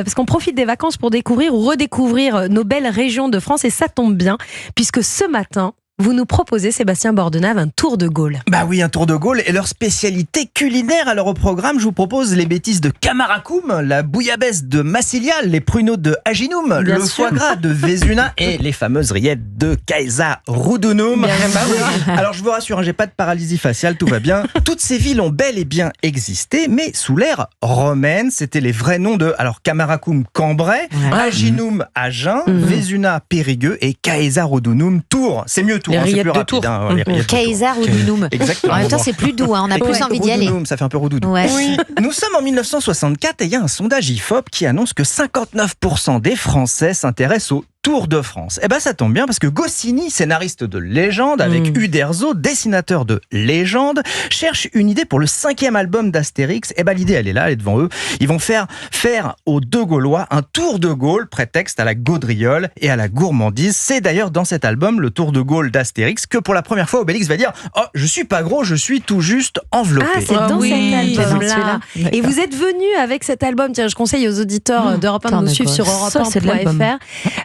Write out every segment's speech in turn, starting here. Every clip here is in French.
parce qu'on profite des vacances pour découvrir ou redécouvrir nos belles régions de France, et ça tombe bien, puisque ce matin, vous nous proposez, Sébastien Bordenave, un tour de Gaulle. Bah oui, un tour de Gaulle et leur spécialité culinaire. Alors au programme, je vous propose les bêtises de Camaracoum, la bouillabaisse de Massilia, les pruneaux de Aginoum, le foie gras de Vézuna et les fameuses rillettes de Caesarudunum. Bah oui. Alors je vous rassure, j'ai pas de paralysie faciale, tout va bien. Toutes ces villes ont bel et bien existé, mais sous l'ère romaine, c'était les vrais noms de Camaracoum, Cambrai, Aginoum, Agen, Vézuna, Périgueux et Caesarudunum, Tours. C'est mieux. Les rillettes de Tours. Caesarudunum. Exactement. En même temps, c'est plus doux, hein. On a plus envie d'y aller. Ça fait un peu roudoudou. Ouais. Oui. Nous sommes en 1964 et il y a un sondage IFOP qui annonce que 59% des Français s'intéressent au Tour de France. Eh ben ça tombe bien parce que Goscinny, scénariste de légende, avec Uderzo, dessinateur de légende, cherche une idée pour le 5e album d'Astérix. Eh ben l'idée elle est là, elle est devant eux. Ils vont faire aux deux Gaulois un tour de Gaulle, prétexte à la gaudriole et à la gourmandise. C'est d'ailleurs dans cet album, le tour de Gaulle d'Astérix, que pour la première fois Obélix va dire « Oh, je suis pas gros, je suis tout juste enveloppé ». Ah, c'est dans cet album-là. Et vous êtes venu avec cet album, tiens, je conseille aux auditeurs d'Europe 1 de nous suivre sur europe1.fr.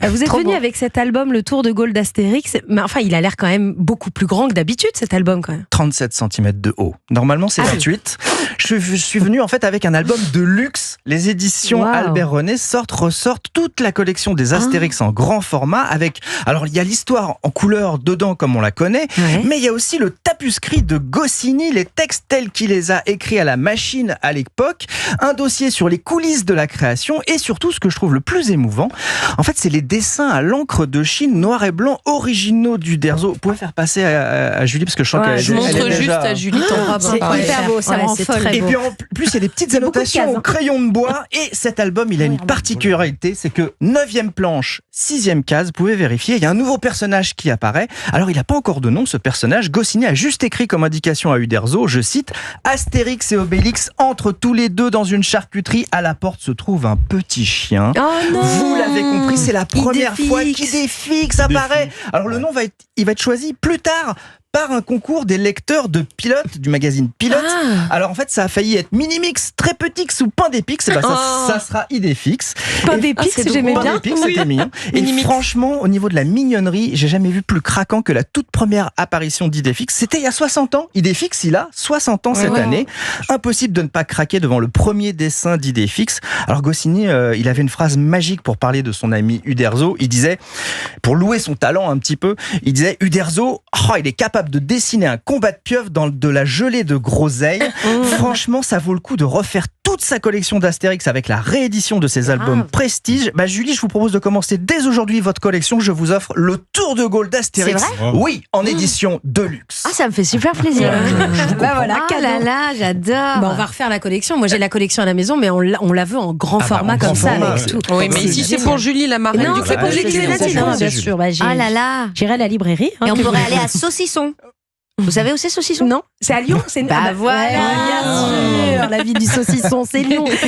Vous êtes venu avec cet album, le Tour de Gaulle d'Astérix, mais enfin, il a l'air quand même beaucoup plus grand que d'habitude, cet album quand même. 37 cm de haut. Normalement, c'est 28. Je suis venu en fait avec un album de luxe. Les éditions Albert René ressortent toute la collection des Astérix en grand format avec, alors il y a l'histoire en couleur dedans comme on la connaît, mais il y a aussi le tapuscrit de Goscinny, les textes tels qu'il les a écrits à la machine à l'époque, un dossier sur les coulisses de la création et surtout ce que je trouve le plus émouvant, en fait c'est les dessins à l'encre de Chine noir et blanc originaux d'Uderzo. Vous pouvez faire passer à Julie parce que je sens qu'elle je montre juste à Julie ton robe. C'est hyper beau, ça rend folle. Et puis en plus il y a des petites annotations au crayon de bois et cet album il a une particularité, c'est que 9e planche, 6e case, vous pouvez vérifier, il y a un nouveau personnage qui apparaît. Alors il n'a pas encore de nom ce personnage, Goscinny a juste écrit comme indication à Uderzo, je cite, Astérix et Obélix entrent tous les deux dans une charcuterie, à la porte se trouve un petit chien. Oh non. Vous l'avez compris, c'est la première fois qu'Idéfix apparaît. Alors le nom va être choisi plus tard par un concours des lecteurs de Pilote, du magazine Pilote. Alors en fait, ça a failli être Minimix, Très Petix ou Pain d'Épix. Ça sera Idéfix. Pain d'Épix, j'aimais bien. Pain d'Épix, c'était mignon. Et franchement, au niveau de la mignonnerie, j'ai jamais vu plus craquant que la toute première apparition d'Idéfix. C'était il y a 60 ans. Idéfix, il a 60 ans cette année. Impossible de ne pas craquer devant le premier dessin d'Idéfix. Alors Goscinny, il avait une phrase magique pour parler de son ami Uderzo. Il disait, pour louer son talent un petit peu, il disait Uderzo, il est capable de dessiner un combat de pieuvre dans de la gelée de groseille. Franchement, ça vaut le coup de refaire toute sa collection d'Astérix avec la réédition de ses albums Prestige. Julie, je vous propose de commencer dès aujourd'hui votre collection. Je vous offre le Tour de Gaulle d'Astérix. C'est vrai ? Oui, en édition de luxe. Ah, ça me fait super plaisir. Voilà, là, j'adore. On va refaire la collection. Moi, j'ai la collection à la maison, mais on la veut en grand format comme ça. Avec tout. Oui, mais ici, c'est pour Julie, la marraine. Non, c'est pour Julie, bien sûr. Ah là là. J'irai à la librairie. Et on pourrait aller à Saucisson. Vous savez où c'est Saucisson ? Non, c'est à Lyon. Voilà. Bien sûr, la ville du saucisson, c'est Lyon.